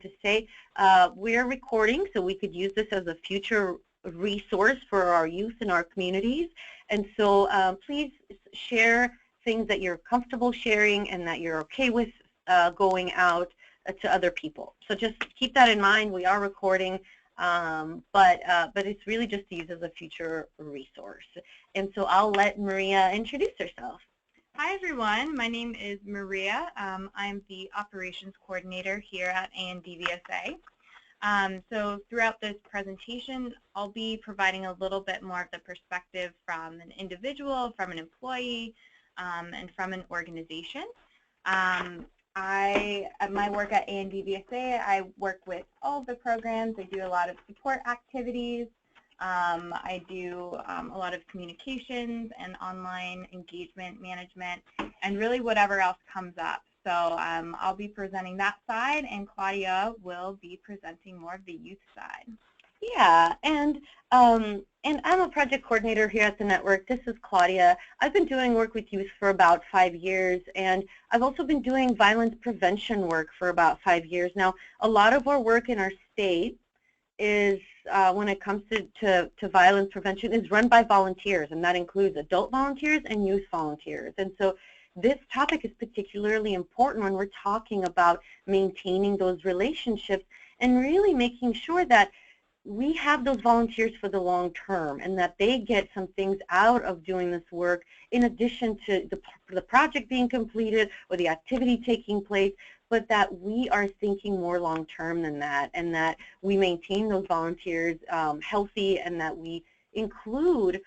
to say. We're recording, so we could use this as a future resource for our youth in our communities. And so please share things that you're comfortable sharing and that you're okay with going out to other people. So just keep that in mind. We are recording, but it's really just to use as a future resource. And so I'll let Maria introduce herself. Hi everyone, my name is Maria. I'm the operations coordinator here at ANDVSA. So throughout this presentation, I'll be providing a little bit more of the perspective from an individual, from an employee, and from an organization. At my work at ANDVSA, I work with all of the programs. I do a lot of support activities. I do a lot of communications and online engagement management, and really whatever else comes up. So I'll be presenting that side, and Claudia will be presenting more of the youth side. Yeah, and I'm a project coordinator here at the network. This is Claudia. I've been doing work with youth for about 5 years, and I've also been doing violence prevention work for about 5 years now. A lot of our work in our state is, when it comes to violence prevention, is run by volunteers, and that includes adult volunteers and youth volunteers. And so this topic is particularly important when we're talking about maintaining those relationships and really making sure that we have those volunteers for the long term and that they get some things out of doing this work in addition to the project being completed or the activity taking place, but that we are thinking more long term than that, and that we maintain those volunteers healthy, and that we include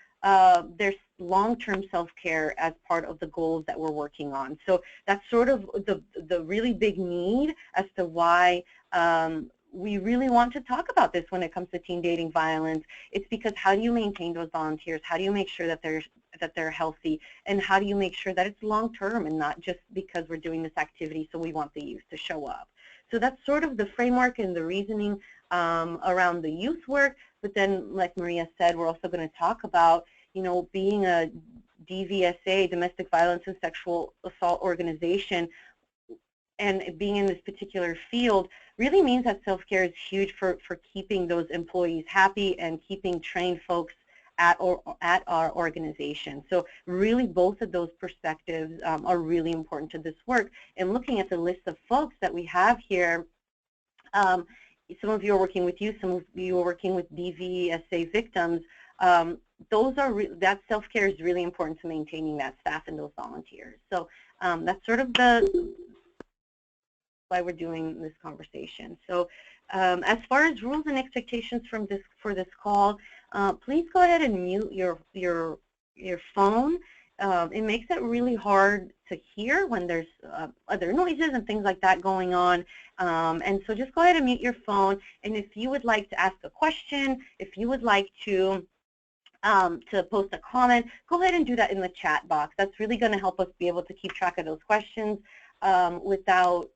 their long-term self-care as part of the goals that we're working on. So that's sort of the really big need as to why we really want to talk about this when it comes to teen dating violence. It's because how do you maintain those volunteers? How do you make sure that they're healthy? And how do you make sure that it's long-term and not just because we're doing this activity so we want the youth to show up? So that's sort of the framework and the reasoning around the youth work. But then, like Maria said, we're also going to talk about, you know, being a DVSA, domestic violence and sexual assault organization, and being in this particular field really means that self-care is huge for keeping those employees happy and keeping trained folks at our organization. So really both of those perspectives are really important to this work. And looking at the list of folks that we have here, some of you are working with youth, some of you are working with DVSA victims. That self-care is really important to maintaining that staff and those volunteers. So that's sort of why we're doing this conversation. So as far as rules and expectations for this call, please go ahead and mute your phone. It makes it really hard to hear when there's other noises and things like that going on. And so just go ahead and mute your phone. And if you would like to ask a question, if you would like to post a comment, go ahead and do that in the chat box. That's really going to help us be able to keep track of those questions without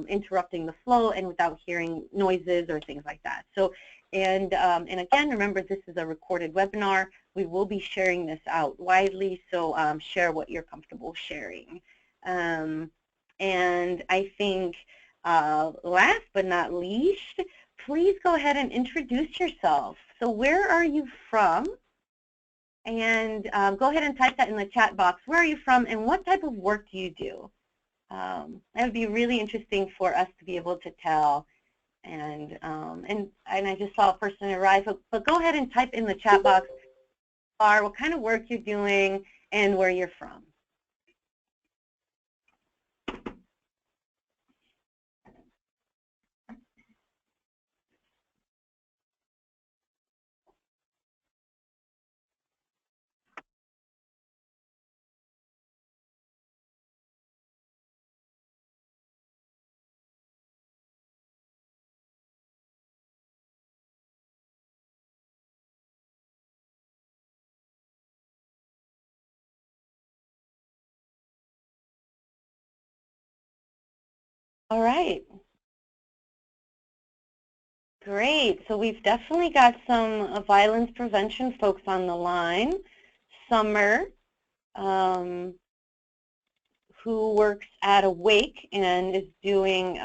interrupting the flow and without hearing noises or things like that. So, and again, remember this is a recorded webinar. We will be sharing this out widely, so share what you're comfortable sharing. And I think last but not least, please go ahead and introduce yourself. So where are you from? And go ahead and type that in the chat box. Where are you from and what type of work do you do? That would be really interesting for us to be able to tell. And I just saw a person arrive, but go ahead and type in the chat box what kind of work you're doing and where you're from. All right. Great. So we've definitely got some violence prevention folks on the line. Summer, who works at Awake and is doing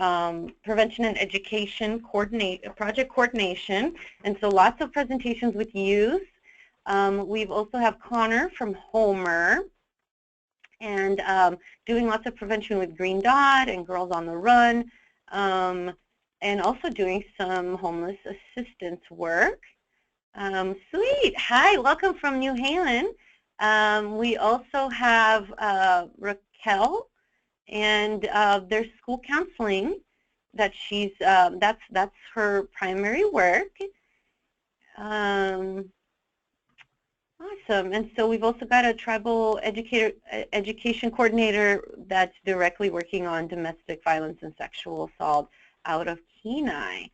prevention and education project coordination, and so lots of presentations with youth. We've also have Connor from Homer, and doing lots of prevention with Green Dot and Girls on the Run, and also doing some homeless assistance work. Sweet. Hi, welcome from New Haven. We also have Raquel, and there's school counseling that she's that's her primary work. Awesome. And so we've also got a tribal education coordinator that's directly working on domestic violence and sexual assault out of Kenai.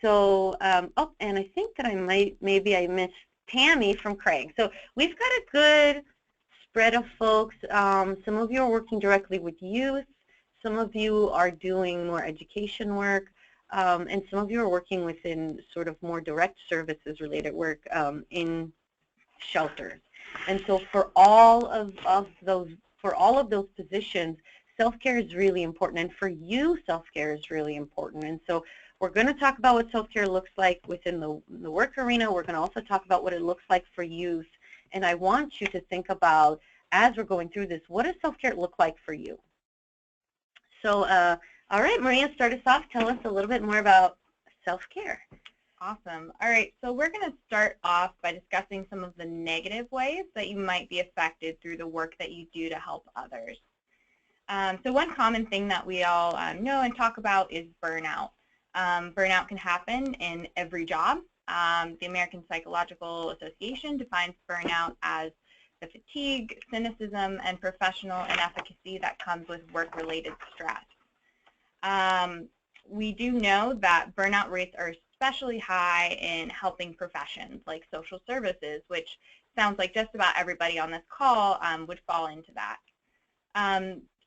So, oh, and I think that maybe I missed Tammy from Craig. So we've got a good spread of folks. Some of you are working directly with youth. Some of you are doing more education work. And some of you are working within sort of more direct services related work in shelters. And so for all of those positions, self-care is really important, and for you, self-care is really important. And so we're going to talk about what self-care looks like within the work arena. We're going to also talk about what it looks like for youth. And I want you to think about, as we're going through this, what does self-care look like for you? So, all right, Maria, start us off. Tell us a little bit more about self-care. Awesome. All right, so we're going to start off by discussing some of the negative ways that you might be affected through the work that you do to help others. So one common thing that we all know and talk about is burnout. Burnout can happen in every job. The American Psychological Association defines burnout as the fatigue, cynicism, and professional inefficacy that comes with work-related stress. We do know that burnout rates are especially high in helping professions like social services, which sounds like just about everybody on this call would fall into that.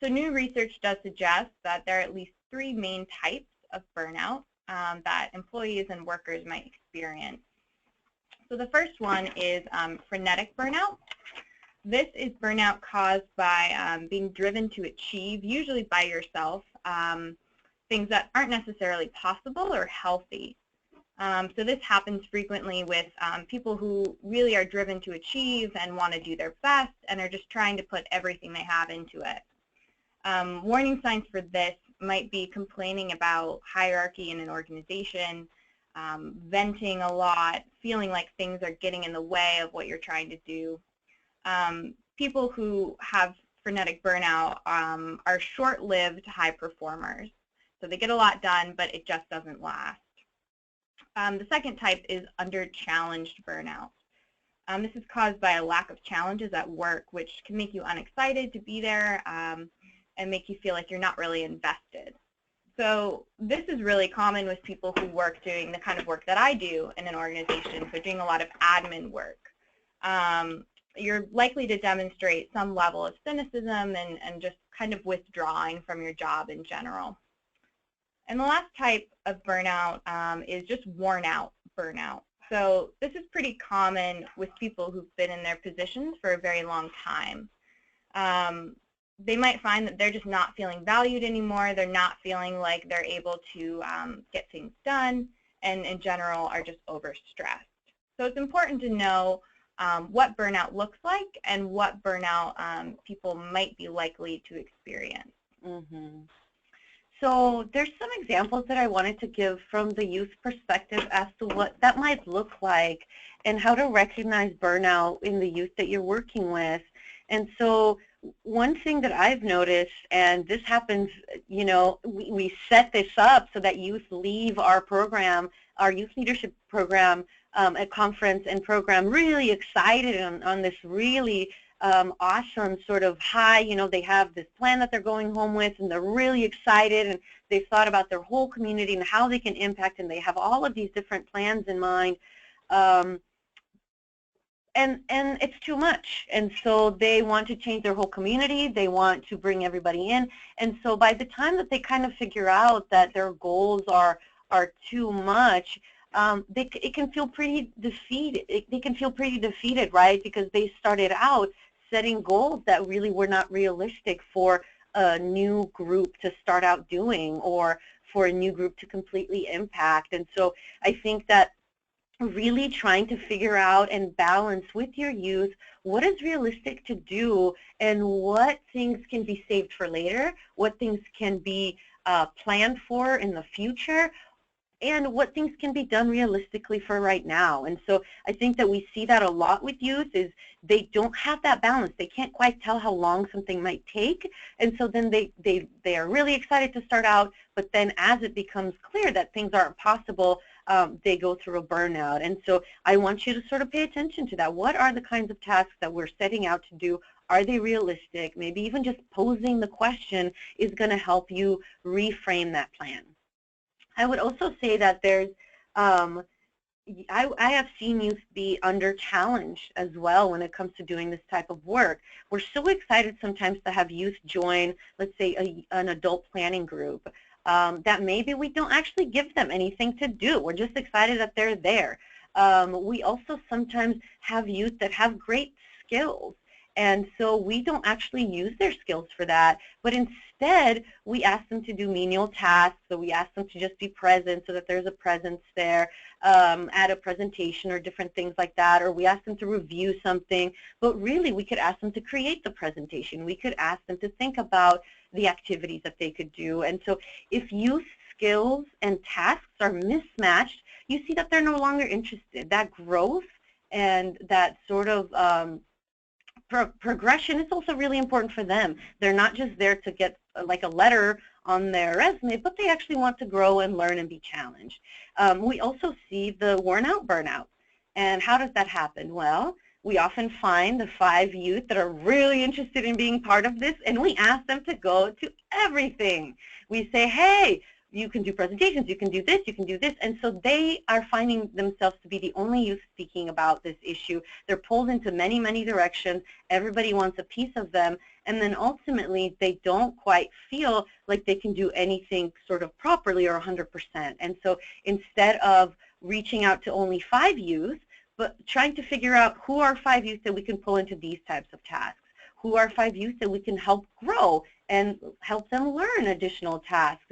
So new research does suggest that there are at least 3 main types of burnout that employees and workers might experience. So the first one is frenetic burnout. This is burnout caused by being driven to achieve, usually by yourself, things that aren't necessarily possible or healthy. So this happens frequently with people who really are driven to achieve and want to do their best and are just trying to put everything they have into it. Warning signs for this might be complaining about hierarchy in an organization, venting a lot, feeling like things are getting in the way of what you're trying to do. People who have frenetic burnout are short-lived high performers. So they get a lot done, but it just doesn't last. The second type is under-challenged burnout. This is caused by a lack of challenges at work, which can make you unexcited to be there and make you feel like you're not really invested. So this is really common with people who work doing the kind of work that I do in an organization, so doing a lot of admin work. You're likely to demonstrate some level of cynicism and just kind of withdrawing from your job in general. And the last type of burnout is just worn out burnout. So this is pretty common with people who've been in their positions for a very long time. They might find that they're just not feeling valued anymore. They're not feeling like they're able to get things done, and in general are just overstressed. So it's important to know what burnout looks like and what burnout people might be likely to experience. Mm-hmm. So there's some examples that I wanted to give from the youth perspective as to what that might look like and how to recognize burnout in the youth that you're working with. And so one thing that I've noticed, and this happens, you know, we set this up so that youth leave our program, our youth leadership program at conference and program really excited on this really awesome sort of high, you know, they have this plan that they're going home with and they're really excited and they've thought about their whole community and how they can impact, and they have all of these different plans in mind. And it's too much, and so they want to change their whole community, they want to bring everybody in, and so by the time that they kind of figure out that their goals are too much, it can feel pretty defeated. They can feel pretty defeated, right? Because they started out setting goals that really were not realistic for a new group to start out doing or for a new group to completely impact. And so I think that really trying to figure out and balance with your youth what is realistic to do and what things can be saved for later, what things can be planned for in the future, and what things can be done realistically for right now. And so I think that we see that a lot with youth is they don't have that balance. They can't quite tell how long something might take, and so then they are really excited to start out, but then as it becomes clear that things aren't possible, they go through a burnout. And so I want you to sort of pay attention to that. What are the kinds of tasks that we're setting out to do? Are they realistic? Maybe even just posing the question is going to help you reframe that plan. I would also say that there's, I have seen youth be under challenged as well when it comes to doing this type of work. We're so excited sometimes to have youth join, let's say, an adult planning group, that maybe we don't actually give them anything to do. We're just excited that they're there. We also sometimes have youth that have great skills, and so we don't actually use their skills for that, but instead we ask them to do menial tasks, so we ask them to just be present so that there's a presence there at a presentation or different things like that, or we ask them to review something, but really we could ask them to create the presentation. We could ask them to think about the activities that they could do. And so if youth skills and tasks are mismatched, you see that they're no longer interested. That growth and that sort of progression is also really important for them. They're not just there to get like a letter on their resume, but they actually want to grow and learn and be challenged. We also see the worn out burnout. And how does that happen? Well, we often find the 5 youth that are really interested in being part of this, and we ask them to go to everything. We say, hey, you can do presentations, you can do this, you can do this, and so they are finding themselves to be the only youth speaking about this issue. They're pulled into many, many directions. Everybody wants a piece of them, and then ultimately they don't quite feel like they can do anything sort of properly or 100%. And so instead of reaching out to only 5 youth, but trying to figure out who are 5 youth that we can pull into these types of tasks, who are 5 youth that we can help grow and help them learn additional tasks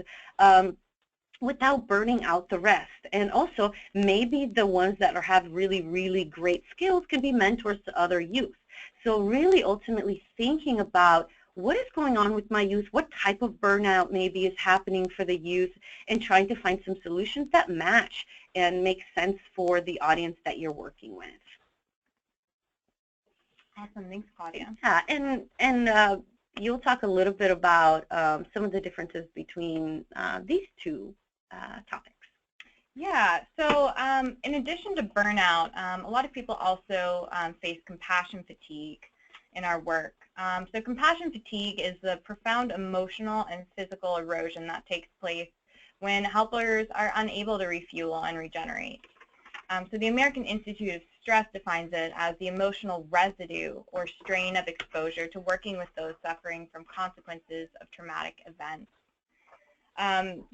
without burning out the rest. And also, maybe the ones that have really, really great skills can be mentors to other youth. So really ultimately thinking about what is going on with my youth, what type of burnout maybe is happening for the youth, and trying to find some solutions that match and make sense for the audience that you're working with. Awesome, thanks, Claudia. Yeah, and you'll talk a little bit about some of the differences between these two topics. Yeah, so in addition to burnout, a lot of people also face compassion fatigue in our work. So compassion fatigue is the profound emotional and physical erosion that takes place when helpers are unable to refuel and regenerate. So the American Institute of Stress defines it as the emotional residue or strain of exposure to working with those suffering from consequences of traumatic events.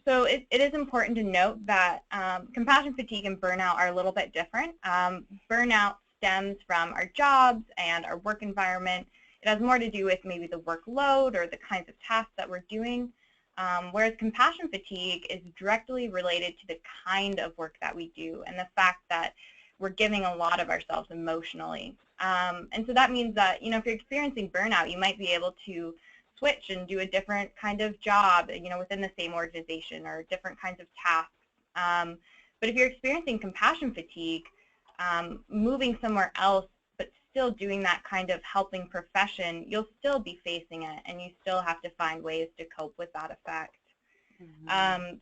So it is important to note that compassion fatigue and burnout are a little bit different. Burnout stems from our jobs and our work environment. It has more to do with maybe the workload or the kinds of tasks that we're doing, whereas compassion fatigue is directly related to the kind of work that we do and the fact that we're giving a lot of ourselves emotionally. And so that means that, you know, if you're experiencing burnout, you might be able to switch and do a different kind of job, you know, within the same organization or different kinds of tasks. But if you're experiencing compassion fatigue, moving somewhere else but still doing that kind of helping profession, you'll still be facing it, and you still have to find ways to cope with that effect.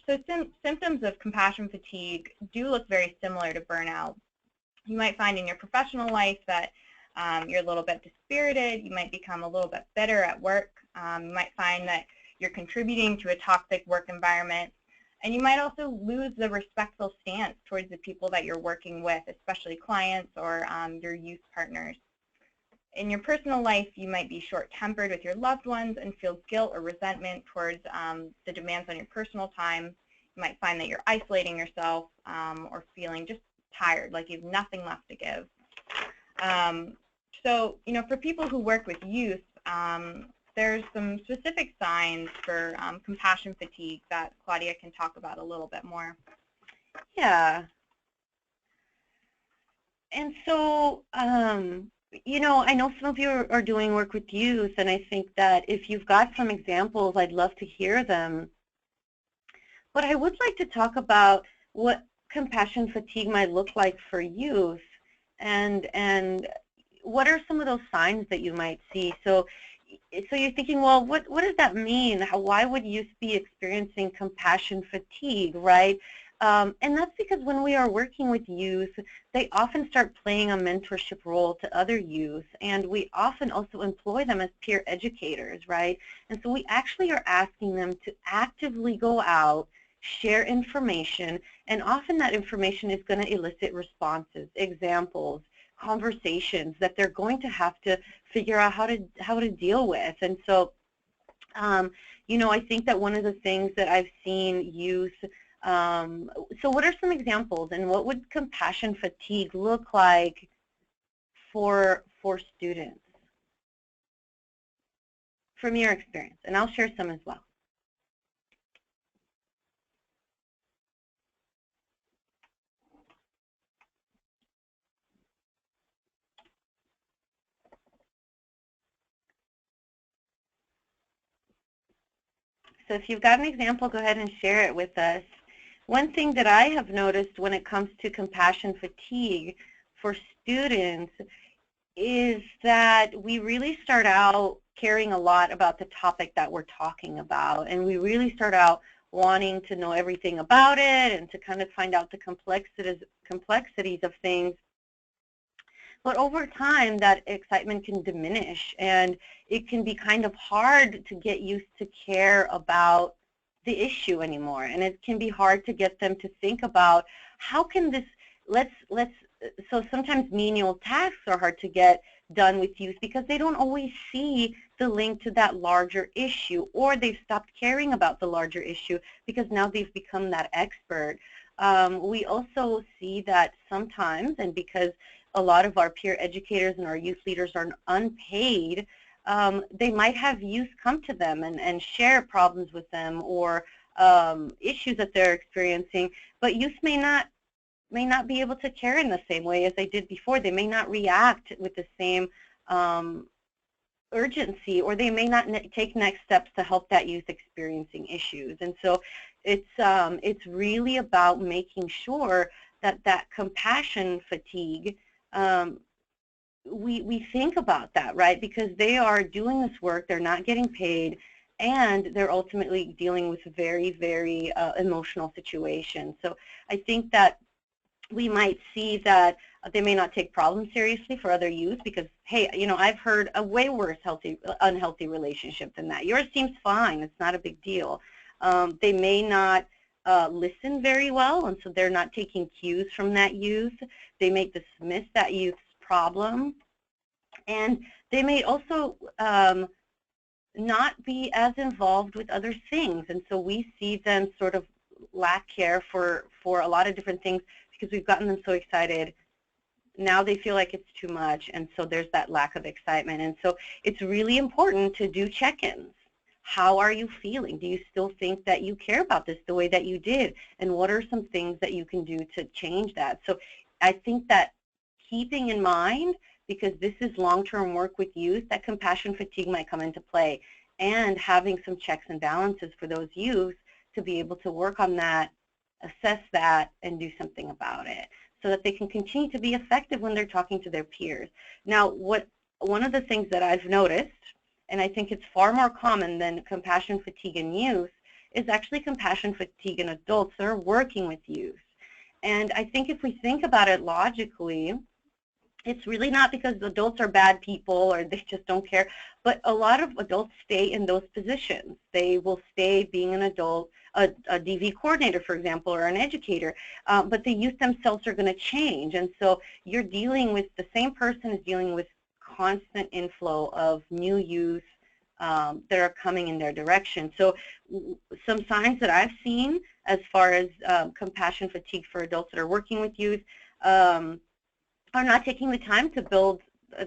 So symptoms of compassion fatigue do look very similar to burnout. You might find in your professional life that you're a little bit dispirited, you might become a little bit bitter at work, you might find that you're contributing to a toxic work environment, and you might also lose the respectful stance towards the people that you're working with, especially clients or your youth partners. In your personal life, you might be short-tempered with your loved ones and feel guilt or resentment towards the demands on your personal time. You might find that you're isolating yourself or feeling just tired, like you have nothing left to give. So, you know, for people who work with youth, there's some specific signs for compassion fatigue that Claudia can talk about a little bit more. Yeah. And so, you know, I know some of you are doing work with youth, and I think that if you've got some examples, I'd love to hear them. But I would like to talk about what compassion fatigue might look like for youth, and what are some of those signs that you might see. So you're thinking, well, what does that mean? Why would youth be experiencing compassion fatigue, right? And that's because when we are working with youth, they often start playing a mentorship role to other youth, and we often also employ them as peer educators, right? And so we actually are asking them to actively go out, share information, and often that information is going to elicit responses, examples, conversations that they're going to have to figure out how to deal with. And so, you know, I think that one of the things that I've seen youth, so what are some examples, and what would compassion fatigue look like for students from your experience? And I'll share some as well. So if you've got an example, go ahead and share it with us. One thing that I have noticed when it comes to compassion fatigue for students is that we really start out caring a lot about the topic that we're talking about, and we really start out wanting to know everything about it and to kind of find out the complexities of things. But over time, that excitement can diminish, and it can be kind of hard to get used to care about the issue anymore. And it can be hard to get them to think about how can this, so sometimes menial tasks are hard to get done with youth because they don't always see the link to that larger issue, or they've stopped caring about the larger issue because now they've become that expert. We also see that sometimes, and because a lot of our peer educators and our youth leaders are unpaid, they might have youth come to them and share problems with them or issues that they're experiencing, but youth may not be able to care in the same way as they did before. They may not react with the same urgency, or they may not take next steps to help that youth experiencing issues. And so it's really about making sure that compassion fatigue, we think about that, right? Because they are doing this work, they're not getting paid, and they're ultimately dealing with very, very emotional situations. So I think that we might see that they may not take problems seriously for other youth because, hey, you know, I've heard a way worse unhealthy relationship than that. Yours seems fine. It's not a big deal. They may not listen very well, and so they're not taking cues from that youth. They may dismiss that youth's problem, and they may also not be as involved with other things. And so we see them sort of lack care for a lot of different things because we've gotten them so excited. Now they feel like it's too much, and so there's that lack of excitement. And so it's really important to do check-ins. How are you feeling? Do you still think that you care about this the way that you did? And what are some things that you can do to change that? So I think that keeping in mind, because this is long-term work with youth, that compassion fatigue might come into play, and having some checks and balances for those youth to be able to work on that, assess that, and do something about it so that they can continue to be effective when they're talking to their peers. Now, one of the things that I've noticed, and I think it's far more common than compassion fatigue in youth, is actually compassion fatigue in adults that are working with youth. And I think if we think about it logically, it's really not because adults are bad people or they just don't care, but a lot of adults stay in those positions. They will stay being an adult, a DV coordinator, for example, or an educator, but the youth themselves are going to change. And so you're dealing with, the same person is dealing with constant inflow of new youth that are coming in their direction. So some signs that I've seen as far as compassion fatigue for adults that are working with youth, are not taking the time to build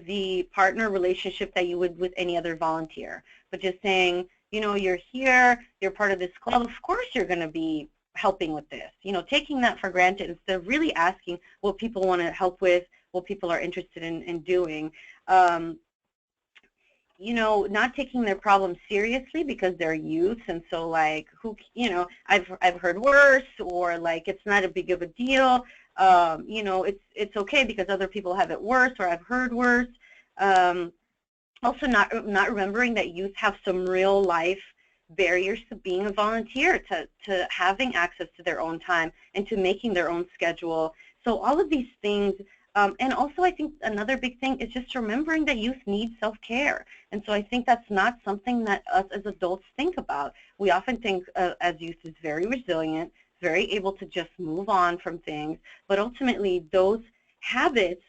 the partner relationship that you would with any other volunteer, but just saying, you know, you're here, you're part of this club, of course you're going to be helping with this. You know, taking that for granted instead of really asking what people want to help with, what people are interested in doing. You know, not taking their problems seriously because they're youth, and so like, who, you know, I've heard worse, or like it's not a big of a deal. You know, it's okay because other people have it worse, or I've heard worse. Also, not remembering that youth have some real life barriers to being a volunteer, to having access to their own time and to making their own schedule. So all of these things. And also, I think another big thing is just remembering that youth need self-care. And so I think that's not something that us as adults think about. We often think as youth is very resilient, very able to just move on from things, but ultimately those habits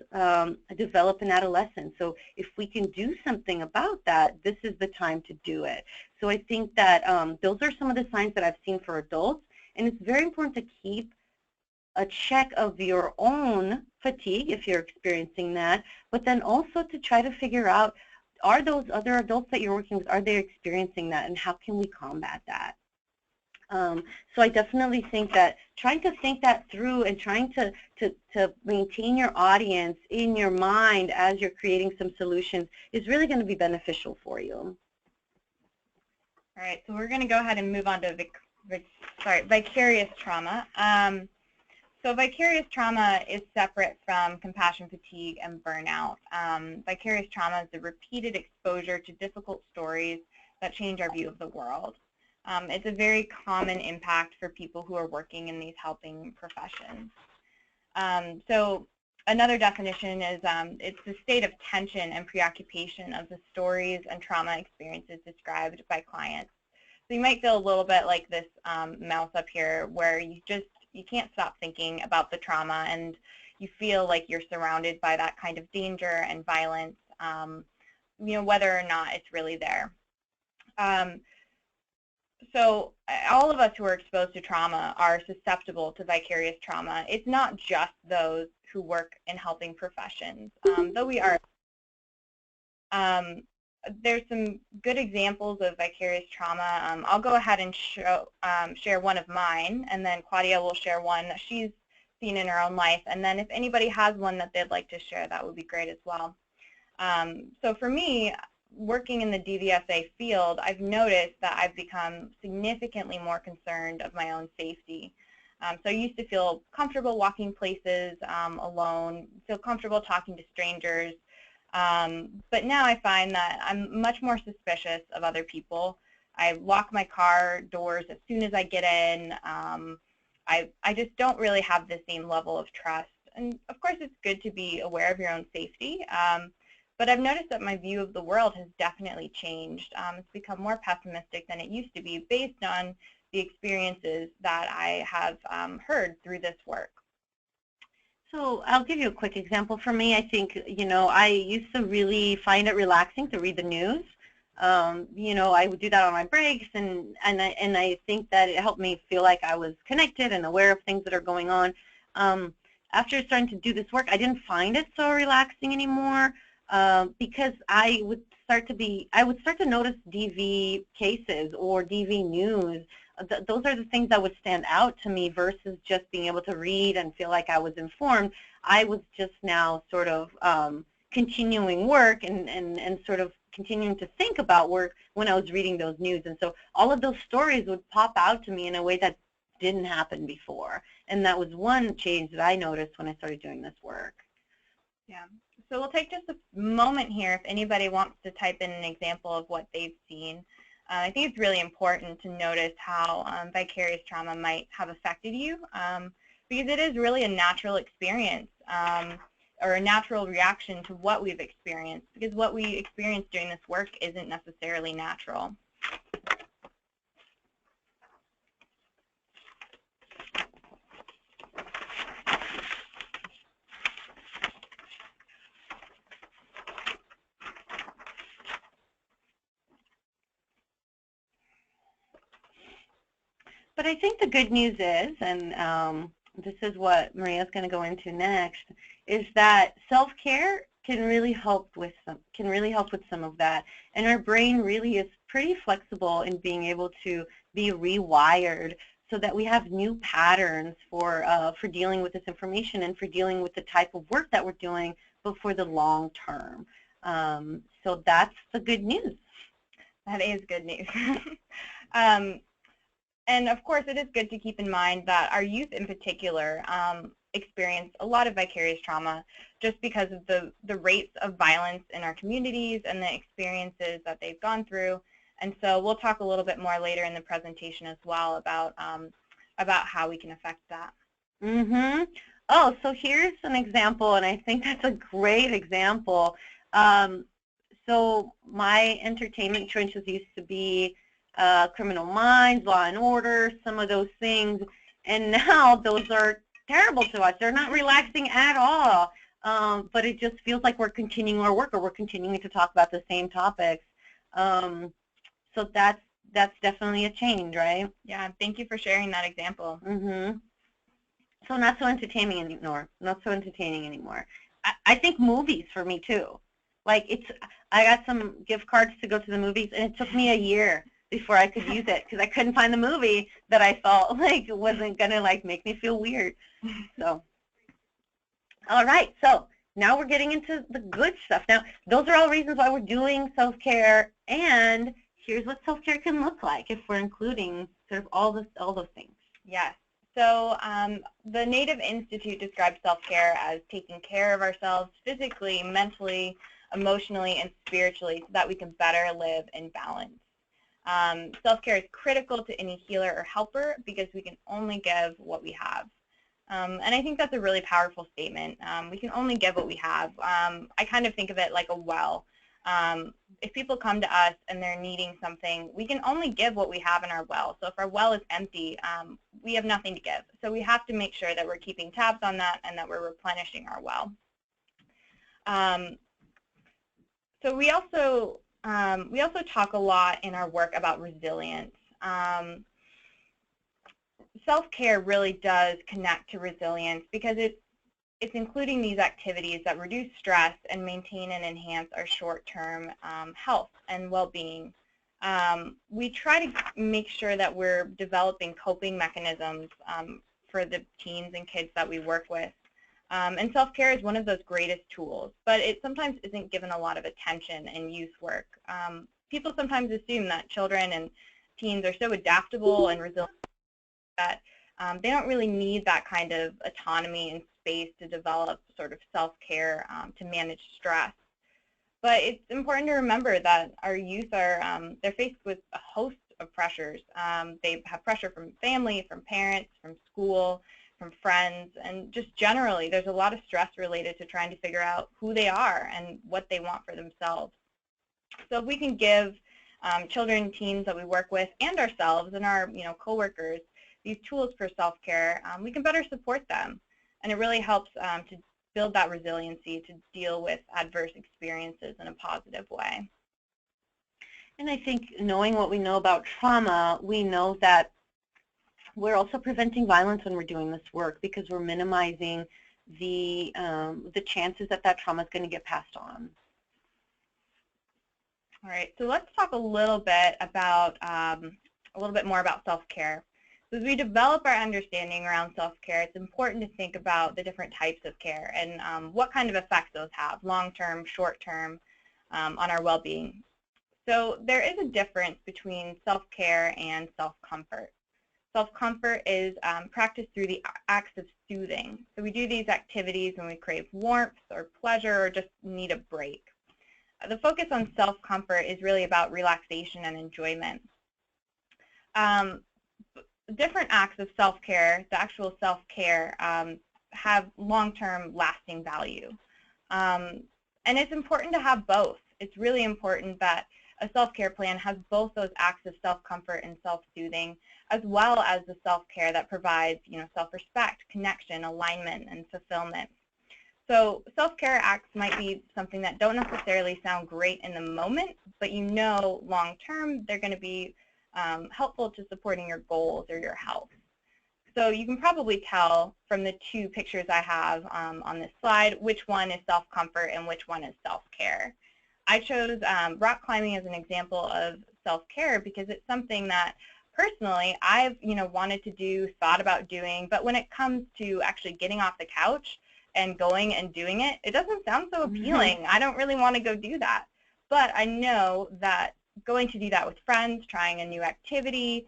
develop in adolescence. So if we can do something about that, this is the time to do it. So I think that those are some of the signs that I've seen for adults, and it's very important to keep a check of your own fatigue if you're experiencing that, but then also to try to figure out, are those other adults that you're working with, are they experiencing that, and how can we combat that? So I definitely think that trying to think that through and trying to maintain your audience in your mind as you're creating some solutions is really going to be beneficial for you. All right, so we're going to go ahead and move on to vicarious trauma. So vicarious trauma is separate from compassion fatigue and burnout. Vicarious trauma is the repeated exposure to difficult stories that change our view of the world. It's a very common impact for people who are working in these helping professions. So another definition is it's the state of tension and preoccupation of the stories and trauma experiences described by clients. So you might feel a little bit like this mouse up here, where you can't stop thinking about the trauma, and you feel like you're surrounded by that kind of danger and violence, you know, whether or not it's really there. So all of us who are exposed to trauma are susceptible to vicarious trauma. It's not just those who work in helping professions, though we are. There's some good examples of vicarious trauma. I'll go ahead and share one of mine, and then Claudia will share one that she's seen in her own life. And then if anybody has one that they'd like to share, that would be great as well. So for me, working in the DVSA field, I've noticed that I've become significantly more concerned of my own safety. So I used to feel comfortable walking places alone, feel comfortable talking to strangers. But now I find that I'm much more suspicious of other people. I lock my car doors as soon as I get in. I just don't really have the same level of trust. And of course, it's good to be aware of your own safety. But I've noticed that my view of the world has definitely changed. It's become more pessimistic than it used to be based on the experiences that I have heard through this work. So I'll give you a quick example. For me, I think, you know, I used to really find it relaxing to read the news. You know, I would do that on my breaks, and I think that it helped me feel like I was connected and aware of things that are going on. After starting to do this work, I didn't find it so relaxing anymore because I would start to notice DV cases or DV news. Those are the things that would stand out to me versus just being able to read and feel like I was informed. I was just now sort of continuing work and sort of continuing to think about work when I was reading those news. And so all of those stories would pop out to me in a way that didn't happen before. And that was one change that I noticed when I started doing this work. Yeah. So we'll take just a moment here if anybody wants to type in an example of what they've seen. I think it's really important to notice how vicarious trauma might have affected you because it is really a natural experience or a natural reaction to what we've experienced, because what we experience during this work isn't necessarily natural. But I think the good news is, and this is what Maria's going to go into next, is that self-care can really help with some of that. And our brain really is pretty flexible in being able to be rewired so that we have new patterns for dealing with this information and for dealing with the type of work that we're doing, but for the long term. So that's the good news. That is good news. And of course, it is good to keep in mind that our youth in particular experience a lot of vicarious trauma just because of the rates of violence in our communities and the experiences that they've gone through. And so we'll talk a little bit more later in the presentation as well about how we can affect that. Mm-hmm. Oh, so here's an example, and I think that's a great example. So my entertainment choices used to be Criminal Minds, Law and Order, some of those things, and now those are terrible to us. They're not relaxing at all, but it just feels like we're continuing our work, or we're continuing to talk about the same topics. So that's definitely a change, right? Yeah, thank you for sharing that example. Mm-hmm. So not so entertaining anymore. Not so entertaining anymore. I think movies for me too. Like I got some gift cards to go to the movies, and it took me a year before I could use it because I couldn't find the movie that I felt like wasn't gonna like make me feel weird. So, all right. So now we're getting into the good stuff. Now those are all reasons why we're doing self-care, and here's what self-care can look like if we're including sort of all those things. Yes. So the Native Institute describes self-care as taking care of ourselves physically, mentally, emotionally, and spiritually so that we can better live in balance. Self-care is critical to any healer or helper because we can only give what we have. And I think that's a really powerful statement. We can only give what we have. I kind of think of it like a well. If people come to us and they're needing something, we can only give what we have in our well. So if our well is empty, we have nothing to give. So we have to make sure that we're keeping tabs on that and that we're replenishing our well. So we also talk a lot in our work about resilience. Self-care really does connect to resilience because it's including these activities that reduce stress and maintain and enhance our short-term health and well-being. We try to make sure that we're developing coping mechanisms for the teens and kids that we work with. And self-care is one of those greatest tools, but it sometimes isn't given a lot of attention in youth work. People sometimes assume that children and teens are so adaptable and resilient that they don't really need that kind of autonomy and space to develop sort of self-care to manage stress. But it's important to remember that our youth are they're faced with a host of pressures. They have pressure from family, from parents, from school, from friends, and just generally there's a lot of stress related to trying to figure out who they are and what they want for themselves. So if we can give children and teens that we work with and ourselves and our coworkers these tools for self-care, we can better support them. And it really helps to build that resiliency to deal with adverse experiences in a positive way. And I think knowing what we know about trauma, we know that we're also preventing violence when we're doing this work because we're minimizing the chances that that trauma is going to get passed on. All right, so let's talk a little bit more about self-care. So as we develop our understanding around self-care, it's important to think about the different types of care and what kind of effects those have, long-term, short-term, on our well-being. So there is a difference between self-care and self-comfort. Self-comfort is practiced through the acts of soothing. So we do these activities when we crave warmth or pleasure or just need a break. The focus on self-comfort is really about relaxation and enjoyment. Different acts of self-care, the actual self-care, have long-term lasting value. And it's important to have both. It's really important that a self-care plan has both those acts of self-comfort and self-soothing, as well as the self-care that provides, self-respect, connection, alignment, and fulfillment. So self-care acts might be something that don't necessarily sound great in the moment, but long-term they're going to be helpful to supporting your goals or your health. So you can probably tell from the two pictures I have on this slide which one is self-comfort and which one is self-care. I chose rock climbing as an example of self-care because it's something that personally I've wanted to do, thought about doing, but when it comes to actually getting off the couch and going and doing it, it doesn't sound so appealing. I don't really want to go do that. But I know that going to do that with friends, trying a new activity,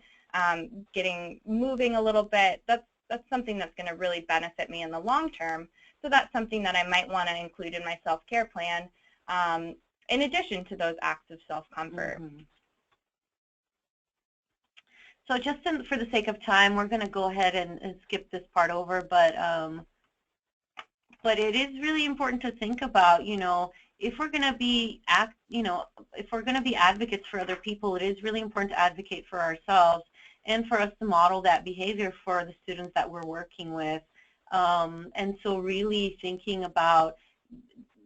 getting moving a little bit, that's something that's going to really benefit me in the long term. So that's something that I might want to include in my self-care plan in addition to those acts of self-comfort. So just for the sake of time, we're going to go ahead and skip this part over, but it is really important to think about, if we're going to be if we're going to be advocates for other people, it is really important to advocate for ourselves and for us to model that behavior for the students that we're working with. And so really thinking about,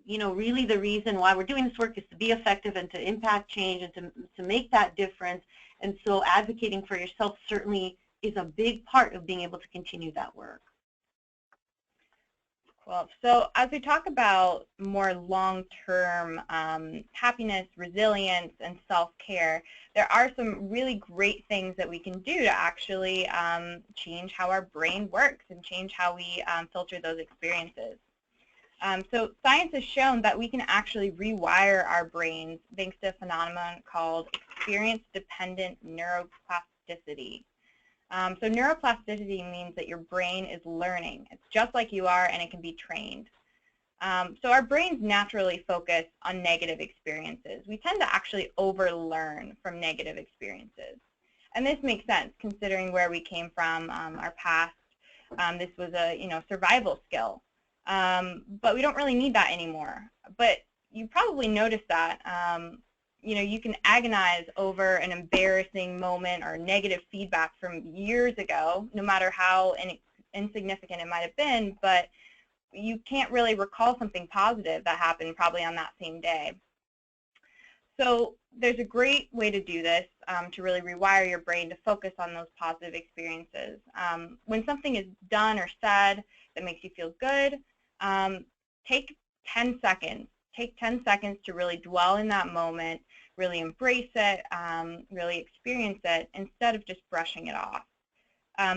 really the reason why we're doing this work is to be effective and to impact change and to make that difference. And so advocating for yourself certainly is a big part of being able to continue that work. Cool. So as we talk about more long-term happiness, resilience, and self-care, there are some really great things that we can do to actually change how our brain works and change how we filter those experiences. So science has shown that we can actually rewire our brains thanks to a phenomenon called experience-dependent neuroplasticity. So neuroplasticity means that your brain is learning. It's just like you are, and it can be trained. So our brains naturally focus on negative experiences. We tend to actually overlearn from negative experiences. And this makes sense considering where we came from, our past. This was a survival skill. But we don't really need that anymore. But you probably noticed that you can agonize over an embarrassing moment or negative feedback from years ago, no matter how insignificant it might have been, but you can't really recall something positive that happened probably on that same day. So there's a great way to do this, to really rewire your brain to focus on those positive experiences. When something is done or said that makes you feel good, take 10 seconds. Take 10 seconds to really dwell in that moment, really embrace it, really experience it, instead of just brushing it off.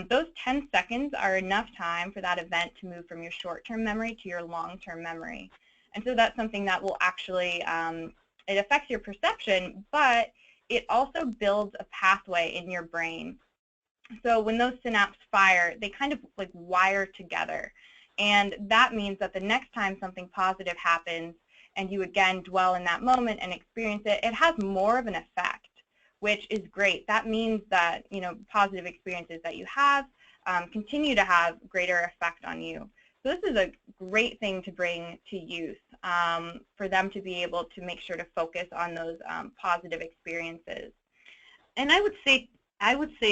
Those 10 seconds are enough time for that event to move from your short-term memory to your long-term memory. And so that's something that will actually, it affects your perception, but it also builds a pathway in your brain. So when those synapses fire, they kind of like wire together. And that means that the next time something positive happens, and you again dwell in that moment and experience it, it has more of an effect, which is great. That means that positive experiences that you have continue to have greater effect on you. So this is a great thing to bring to youth, for them to be able to make sure to focus on those positive experiences. And I would say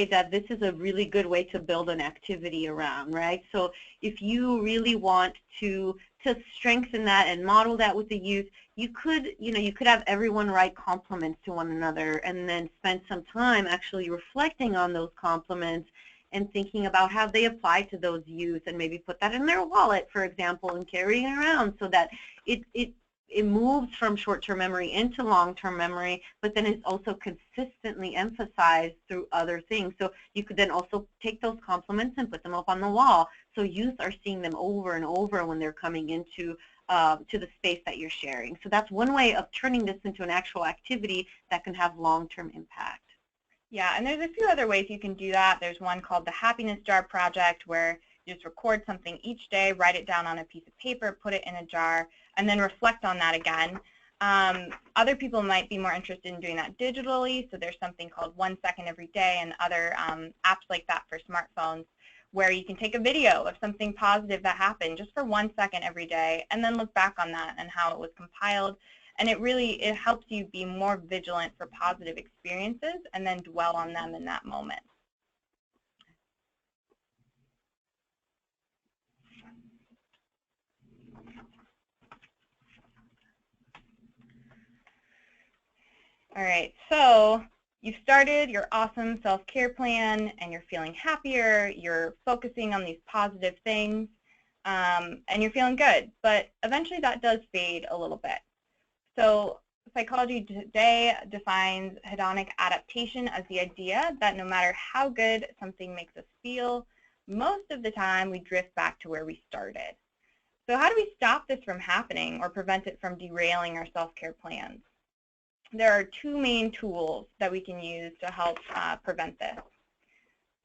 that this is a really good way to build an activity around, right? So if you really want to strengthen that and model that with the youth, you could have everyone write compliments to one another and then spend some time actually reflecting on those compliments and thinking about how they apply to those youth, and maybe put that in their wallet, for example, and carrying it around so that it moves from short-term memory into long-term memory, but then it's also consistently emphasized through other things. So you could then also take those compliments and put them up on the wall, so youth are seeing them over and over when they're coming into to the space that you're sharing. So that's one way of turning this into an actual activity that can have long-term impact. Yeah, and there's a few other ways you can do that. There's one called the Happiness Jar Project, where you just record something each day, write it down on a piece of paper, put it in a jar, and then reflect on that again. Other people might be more interested in doing that digitally, so there's something called 1 Second Every Day and other apps like that for smartphones, where you can take a video of something positive that happened just for 1 second every day, and then look back on that and how it was compiled. And it helps you be more vigilant for positive experiences and then dwell on them in that moment. All right, so you've started your awesome self-care plan and you're feeling happier, you're focusing on these positive things, and you're feeling good. But eventually that does fade a little bit. So Psychology Today defines hedonic adaptation as the idea that no matter how good something makes us feel, most of the time we drift back to where we started. So how do we stop this from happening or prevent it from derailing our self-care plans? There are two main tools that we can use to help prevent this.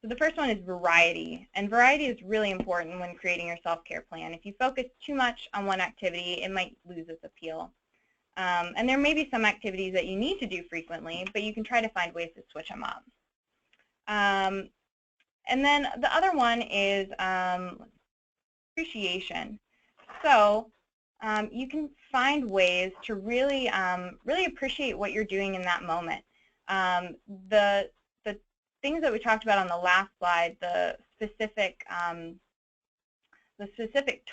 So the first one is variety, and variety is really important when creating your self-care plan. If you focus too much on one activity, it might lose its appeal. And there may be some activities that you need to do frequently, but you can try to find ways to switch them up. And then the other one is appreciation. So you can find ways to really, really appreciate what you're doing in that moment. The things that we talked about on the last slide, the specific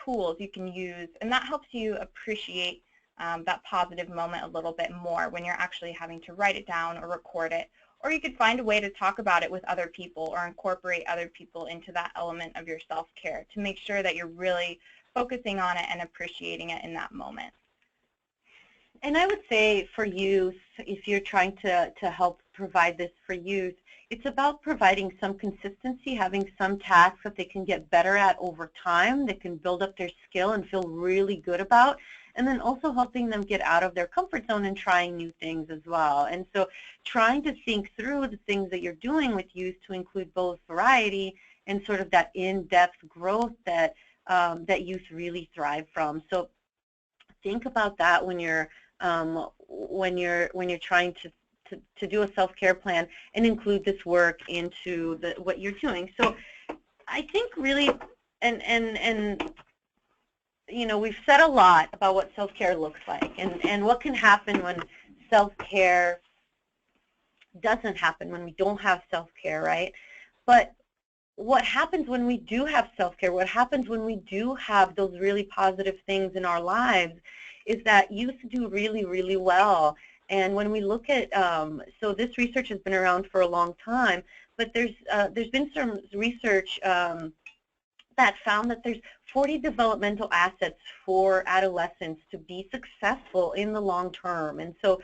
tools you can use, and that helps you appreciate that positive moment a little bit more when you're actually having to write it down or record it. Or you could find a way to talk about it with other people or incorporate other people into that element of your self-care to make sure that you're really focusing on it and appreciating it in that moment. And I would say for youth, if you're trying to help provide this for youth, it's about providing some consistency, having some tasks that they can get better at over time, that can build up their skill and feel really good about, and then also helping them get out of their comfort zone and trying new things as well. And so trying to think through the things that you're doing with youth to include both variety and sort of that in-depth growth that that youth really thrive from. So think about that when you're trying to do a self-care plan and include this work into what you're doing. So I think really, and you know, we've said a lot about what self-care looks like and what can happen when self-care doesn't happen, when we don't have self-care, right? But what happens when we do have self-care, what happens when we do have those really positive things in our lives is that youth do really, really well. And when we look at, so this research has been around for a long time, but there's been some research that found that there's 40 developmental assets for adolescents to be successful in the long term. And so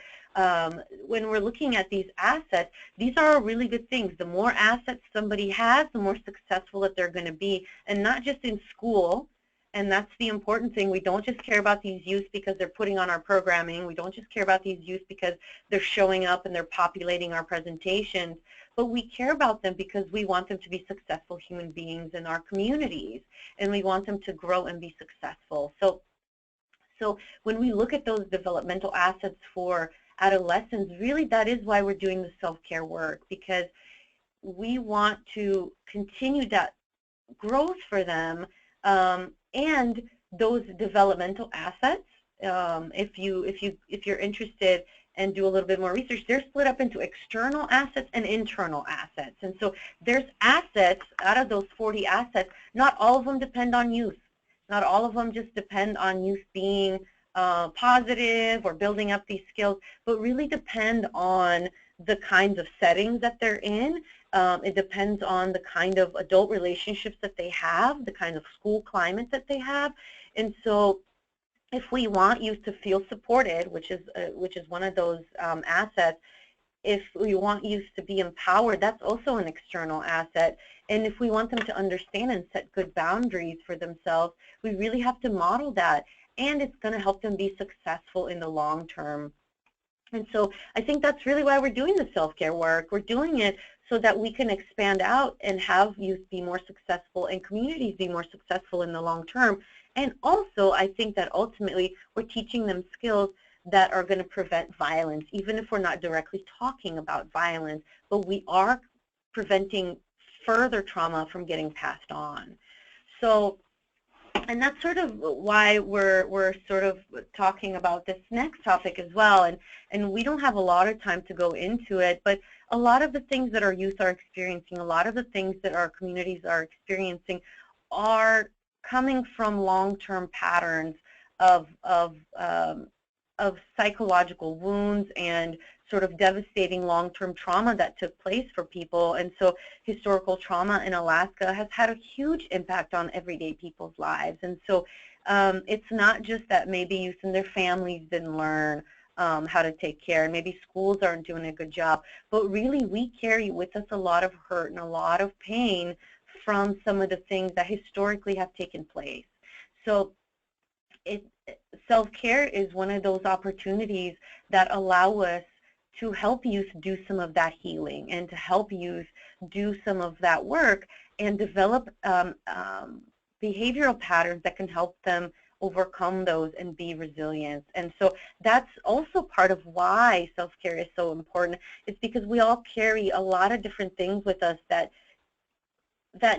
when we're looking at these assets, these are really good things. The more assets somebody has, the more successful that they're going to be, and not just in school. And that's the important thing. We don't just care about these youth because they're putting on our programming. We don't just care about these youth because they're showing up and they're populating our presentations. But we care about them because we want them to be successful human beings in our communities, and we want them to grow and be successful. So when we look at those developmental assets for adolescents, really that is why we're doing the self-care work, because we want to continue that growth for them, and those developmental assets. If you're interested and do a little bit more research, they're split up into external assets and internal assets. And so there's assets, out of those 40 assets, not all of them depend on youth. Not all of them just depend on youth being positive or building up these skills, but really depend on the kinds of settings that they're in. It depends on the kind of adult relationships that they have, the kind of school climate that they have. And so if we want youth to feel supported, which is one of those assets, if we want youth to be empowered, that's also an external asset. And if we want them to understand and set good boundaries for themselves, we really have to model that. And it's going to help them be successful in the long term. And so I think that's really why we're doing the self-care work. We're doing it so that we can expand out and have youth be more successful and communities be more successful in the long term. And also, I think that ultimately we're teaching them skills that are going to prevent violence, even if we're not directly talking about violence, but we are preventing further trauma from getting passed on. So, and that's sort of why we're sort of talking about this next topic as well. And we don't have a lot of time to go into it, but a lot of the things that our youth are experiencing, a lot of the things that our communities are experiencing are coming from long-term patterns of of psychological wounds and sort of devastating long-term trauma that took place for people. And so historical trauma in Alaska has had a huge impact on everyday people's lives. And so it's not just that maybe youth and their families didn't learn how to take care, and maybe schools aren't doing a good job, but really we carry with us a lot of hurt and a lot of pain from some of the things that historically have taken place. So self-care is one of those opportunities that allow us to help youth do some of that healing and to help youth do some of that work and develop behavioral patterns that can help them overcome those and be resilient. And so that's also part of why self-care is so important. It's because we all carry a lot of different things with us that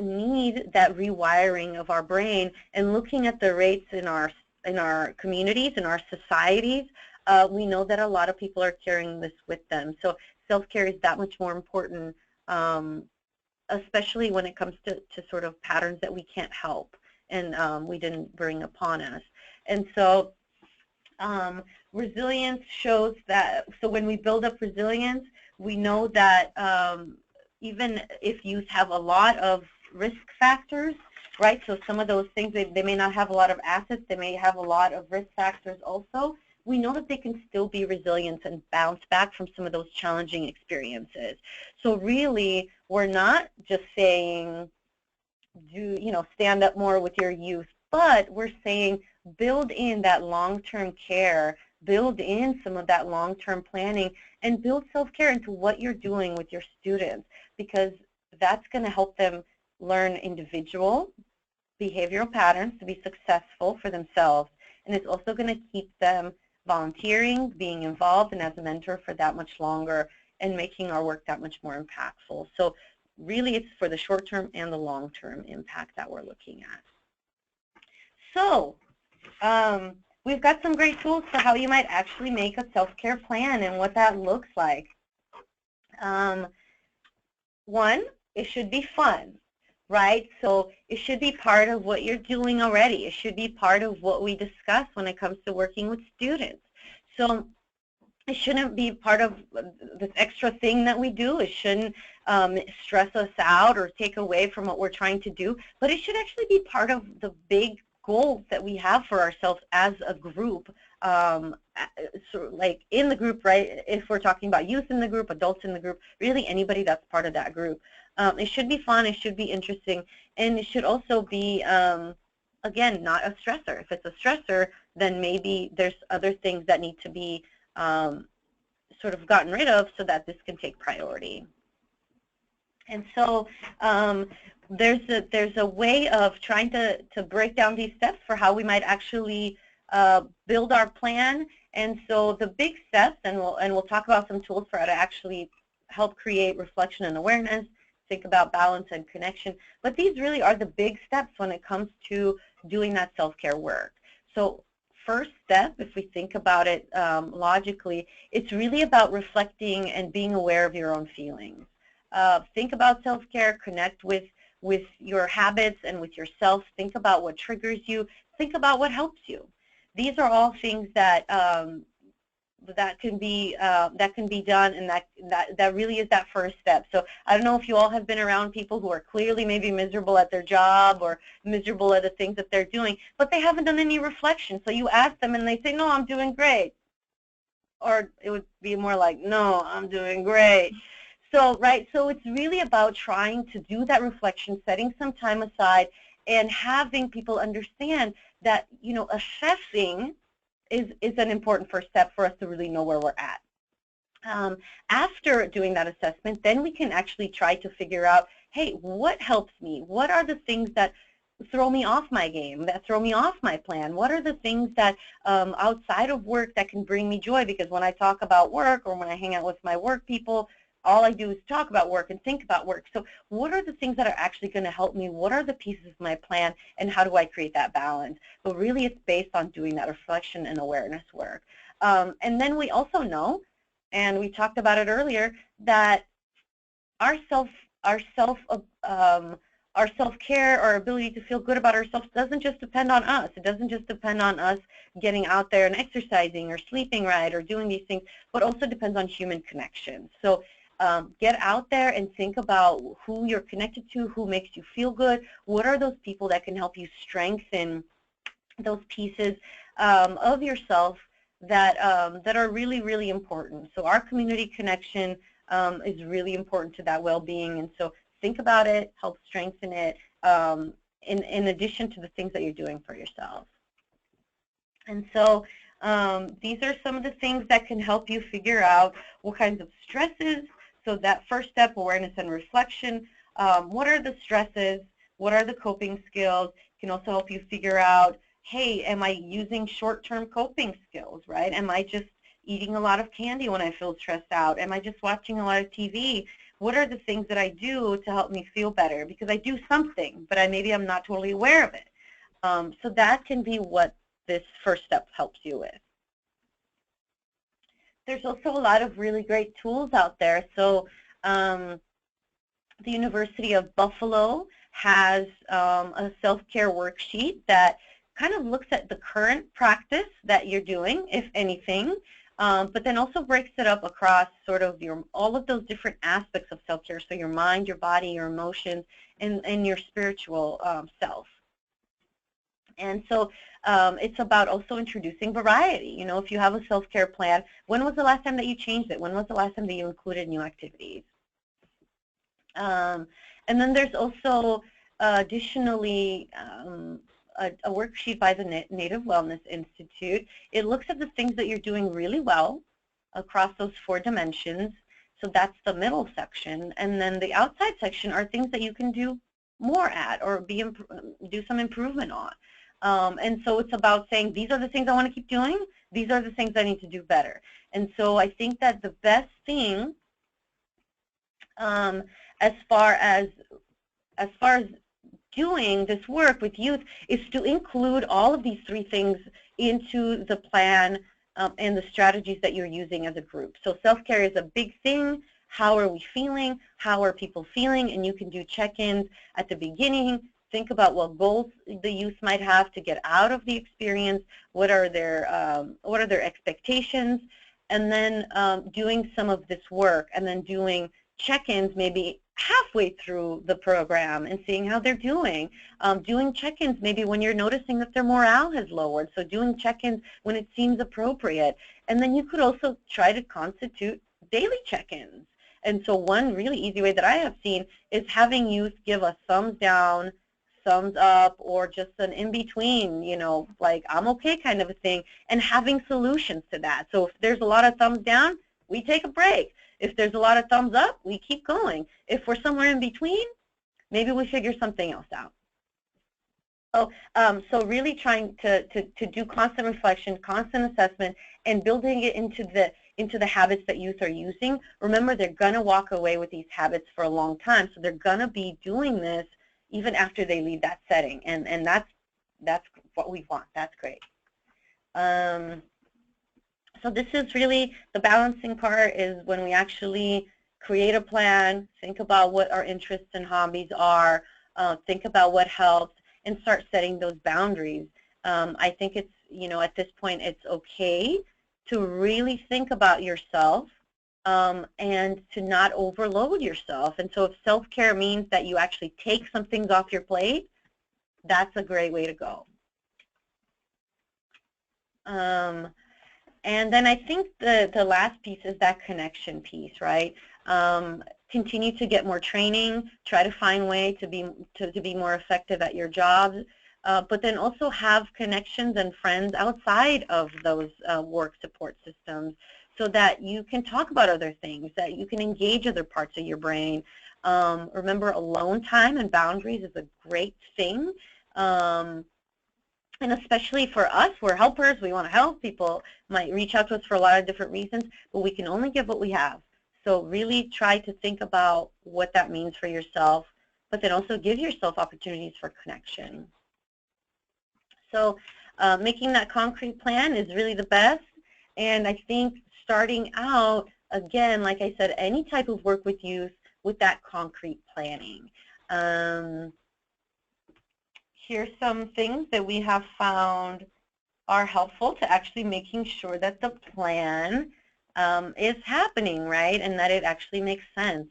need that rewiring of our brain. And looking at the rates in our communities, in our societies, we know that a lot of people are carrying this with them. So self-care is that much more important, especially when it comes to sort of patterns that we can't help and we didn't bring upon us. And so resilience shows that, so when we build up resilience, we know that even if youth have a lot of risk factors, right, so some of those things, they may not have a lot of assets, they may have a lot of risk factors also, we know that they can still be resilient and bounce back from some of those challenging experiences. So really, we're not just saying, stand up more with your youth, but we're saying build in that long-term care, build in some of that long-term planning, and build self-care into what you're doing with your students, because that's going to help them learn individual behavioral patterns to be successful for themselves, and it's also going to keep them volunteering, being involved, and as a mentor for that much longer, and making our work that much more impactful. So really, it's for the short-term and the long-term impact that we're looking at. So we've got some great tools for how you might actually make a self-care plan and what that looks like. One, it should be fun, right? So it should be part of what you're doing already. It should be part of what we discuss when it comes to working with students. So it shouldn't be part of this extra thing that we do. It shouldn't stress us out or take away from what we're trying to do, but it should actually be part of the big goals that we have for ourselves as a group, so like in the group, right? If we're talking about youth in the group, adults in the group, really anybody that's part of that group. It should be fun, it should be interesting, and it should also be, again, not a stressor. If it's a stressor, then maybe there's other things that need to be sort of gotten rid of so that this can take priority. And so there's a way of trying to break down these steps for how we might actually build our plan. And so the big steps, and we'll talk about some tools for how to actually help create reflection and awareness, think about balance and connection, but these really are the big steps when it comes to doing that self-care work. So first step, if we think about it logically, it's really about reflecting and being aware of your own feelings. Think about self-care, connect with your habits and with yourself. Think about what triggers you. Think about what helps you. These are all things that that can be done, and that really is that first step. So I don't know if you all have been around people who are clearly maybe miserable at their job or miserable at the things that they're doing, but they haven't done any reflection. So you ask them and they say, no, I'm doing great. Or it would be more like, no, I'm doing great. So, right, so it's really about trying to do that reflection, setting some time aside, and having people understand that, assessing is an important first step for us to really know where we're at. After doing that assessment, then we can actually try to figure out, hey, what helps me? What are the things that throw me off my game, that throw me off my plan? What are the things that outside of work that can bring me joy? Because when I talk about work or when I hang out with my work people, all I do is talk about work and think about work. So what are the things that are actually going to help me? What are the pieces of my plan, and how do I create that balance? But really it's based on doing that reflection and awareness work. And then we also know, and we talked about it earlier, that our our self-care, our ability to feel good about ourselves doesn't just depend on us. It doesn't just depend on us getting out there and exercising or sleeping right or doing these things, but also depends on human connection. So get out there and think about who you're connected to, who makes you feel good, what are those people that can help you strengthen those pieces of yourself that that are really, really important. So our community connection is really important to that well-being, and so think about it, help strengthen it, in addition to the things that you're doing for yourself. And so these are some of the things that can help you figure out what kinds of stresses. So that first step, awareness and reflection, what are the stresses, what are the coping skills, can also help you figure out, hey, am I using short-term coping skills, right? Am I just eating a lot of candy when I feel stressed out? Am I just watching a lot of TV? What are the things that I do to help me feel better? Because I do something, but maybe I'm not totally aware of it. So that can be what this first step helps you with. There's also a lot of really great tools out there. So the University of Buffalo has a self-care worksheet that kind of looks at the current practice that you're doing, if anything, but then also breaks it up across sort of all of those different aspects of self-care, so your mind, your body, your emotions, and your spiritual self. And so it's about also introducing variety. You know, if you have a self-care plan, when was the last time that you changed it? When was the last time that you included new activities? And then there's also additionally a worksheet by the Native Wellness Institute. It looks at the things that you're doing really well across those 4 dimensions. So that's the middle section. And then the outside section are things that you can do more at or do some improvement on. And so it's about saying, these are the things I want to keep doing. These are the things I need to do better. And so I think that the best thing as far as doing this work with youth is to include all of these 3 things into the plan and the strategies that you're using as a group. So self-care is a big thing. How are we feeling? How are people feeling? And you can do check-ins at the beginning. Think about what goals the youth might have to get out of the experience. What are their expectations? And then doing some of this work, and then doing check-ins maybe halfway through the program and seeing how they're doing. Doing check-ins maybe when you're noticing that their morale has lowered, so doing check-ins when it seems appropriate. And then you could also try to constitute daily check-ins. And so one really easy way that I have seen is having youth give a thumbs down, thumbs up, or just an in-between, you know, like I'm okay kind of a thing, and having solutions to that. So if there's a lot of thumbs down, we take a break. If there's a lot of thumbs up, we keep going. If we're somewhere in between, maybe we figure something else out. So really trying to do constant reflection, constant assessment, and building it into the habits that youth are using. Remember, they're going to walk away with these habits for a long time, so they're going to be doing this even after they leave that setting, and that's what we want. That's great. So this is really the balancing part, is when we actually create a plan, think about what our interests and hobbies are, think about what helps, and start setting those boundaries. I think it's, you know, at this point it's okay to really think about yourself and to not overload yourself. And so if self-care means that you actually take some things off your plate, that's a great way to go. And then I think the last piece is that connection piece, right? Continue to get more training, try to find ways to be more effective at your jobs, but then also have connections and friends outside of those work support systems, so that you can talk about other things, that you can engage other parts of your brain. Remember, alone time and boundaries is a great thing. And especially for us, we're helpers, we want to help. People might reach out to us for a lot of different reasons, but we can only give what we have. So really try to think about what that means for yourself, but then also give yourself opportunities for connection. So making that concrete plan is really the best. And I think starting out, again, like I said, any type of work with youth with that concrete planning. here's some things that we have found are helpful to actually making sure that the plan is happening, right, and that it actually makes sense.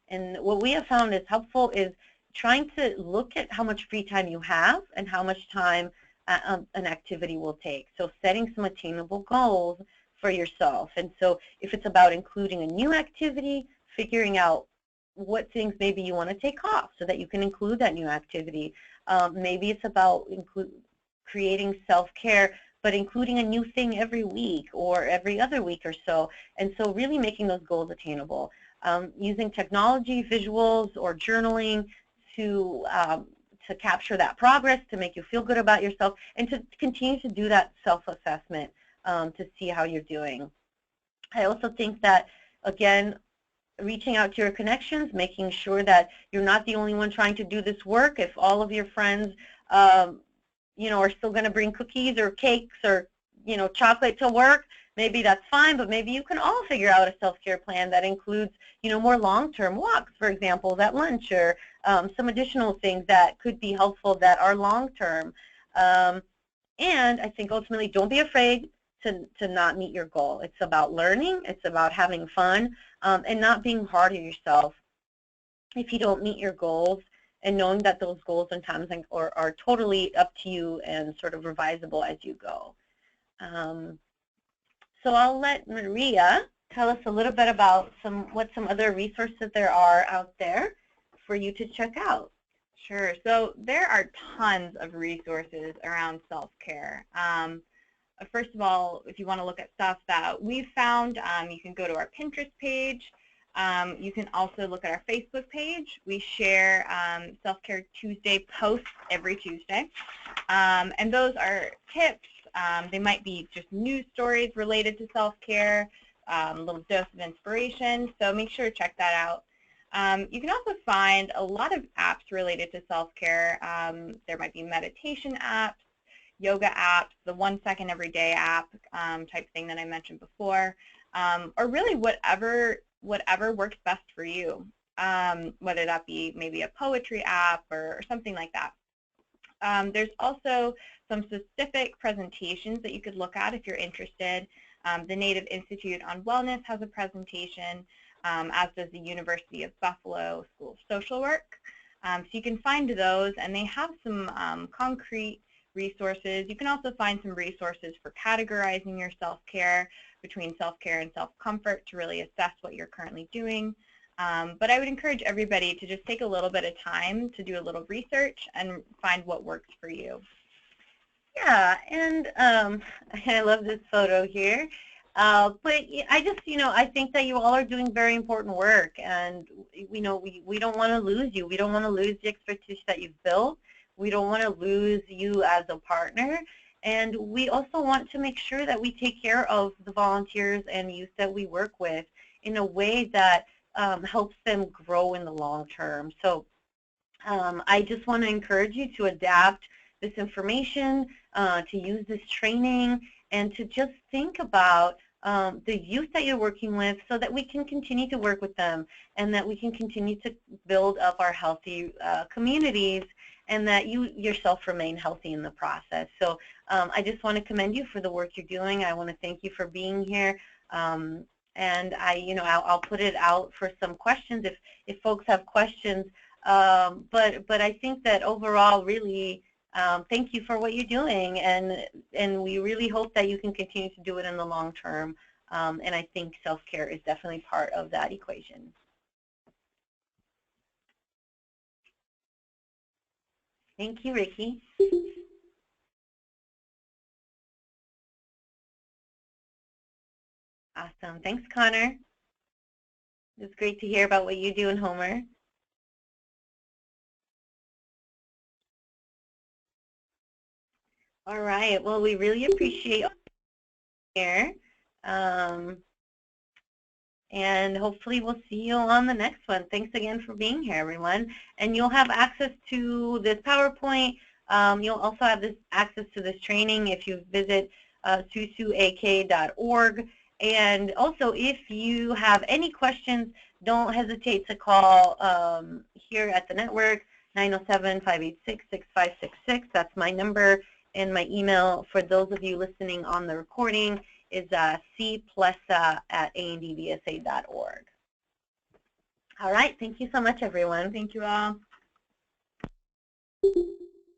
And what we have found is helpful is trying to look at how much free time you have and how much time an activity will take. So setting some attainable goals for yourself. And so if it's about including a new activity, figuring out what things maybe you want to take off so that you can include that new activity. Maybe it's about creating self-care, but including a new thing every week or every other week or so. And so really making those goals attainable. Using technology, visuals, or journaling to capture that progress, to make you feel good about yourself, and to continue to do that self-assessment to see how you're doing. I also think that, again, reaching out to your connections, making sure that you're not the only one trying to do this work. If all of your friends you know, are still going to bring cookies or cakes or, you know, chocolate to work, maybe that's fine, but maybe you can all figure out a self-care plan that includes, you know, more long-term walks, for example, at lunch, or some additional things that could be helpful that are long-term. And I think ultimately, don't be afraid to not meet your goal. It's about learning, it's about having fun, and not being hard on yourself if you don't meet your goals, and knowing that those goals sometimes are totally up to you and sort of revisable as you go. So I'll let Maria tell us a little bit about what some other resources there are out there for you to check out. Sure. So there are tons of resources around self-care. First of all, if you want to look at stuff that we've found, you can go to our Pinterest page. You can also look at our Facebook page. We share Self-Care Tuesday posts every Tuesday. And those are tips. They might be just news stories related to self-care, a little dose of inspiration. So make sure to check that out. You can also find a lot of apps related to self-care. There might be meditation apps, yoga apps, the 1 second every day app type thing that I mentioned before, or really whatever works best for you, whether that be maybe a poetry app or something like that. There's also some specific presentations that you could look at if you're interested. The Native Institute on Wellness has a presentation, as does the University of Buffalo School of Social Work. So you can find those, and they have some concrete resources. You can also find some resources for categorizing your self-care between self-care and self-comfort to really assess what you're currently doing. But I would encourage everybody to just take a little bit of time to do a little research and find what works for you. Yeah, and I love this photo here. But I just, I think that you all are doing very important work, and we don't want to lose you. We don't want to lose the expertise that you've built. We don't want to lose you as a partner, and we also want to make sure that we take care of the volunteers and youth that we work with in a way that helps them grow in the long term. So I just want to encourage you to adapt this information, to use this training, and to just think about the youth that you're working with so that we can continue to work with them and that we can continue to build up our healthy communities, and that you yourself remain healthy in the process. So I just want to commend you for the work you're doing. I want to thank you for being here. And I'll put it out for some questions if folks have questions. But I think that overall, really, thank you for what you're doing, and we really hope that you can continue to do it in the long term. And I think self-care is definitely part of that equation. Thank you, Ricky. Awesome. Thanks, Connor. It's great to hear about what you do in Homer. All right. Well, we really appreciate here. And hopefully we'll see you on the next one. Thanks again for being here, everyone. And you'll have access to this PowerPoint. You'll also have access to this training if you visit susuak.org. And also, if you have any questions, don't hesitate to call here at the network. 907-586-6566. That's my number, and my email for those of you listening on the recording is cplesa@andvsa.org. All right, thank you so much, everyone. Thank you all.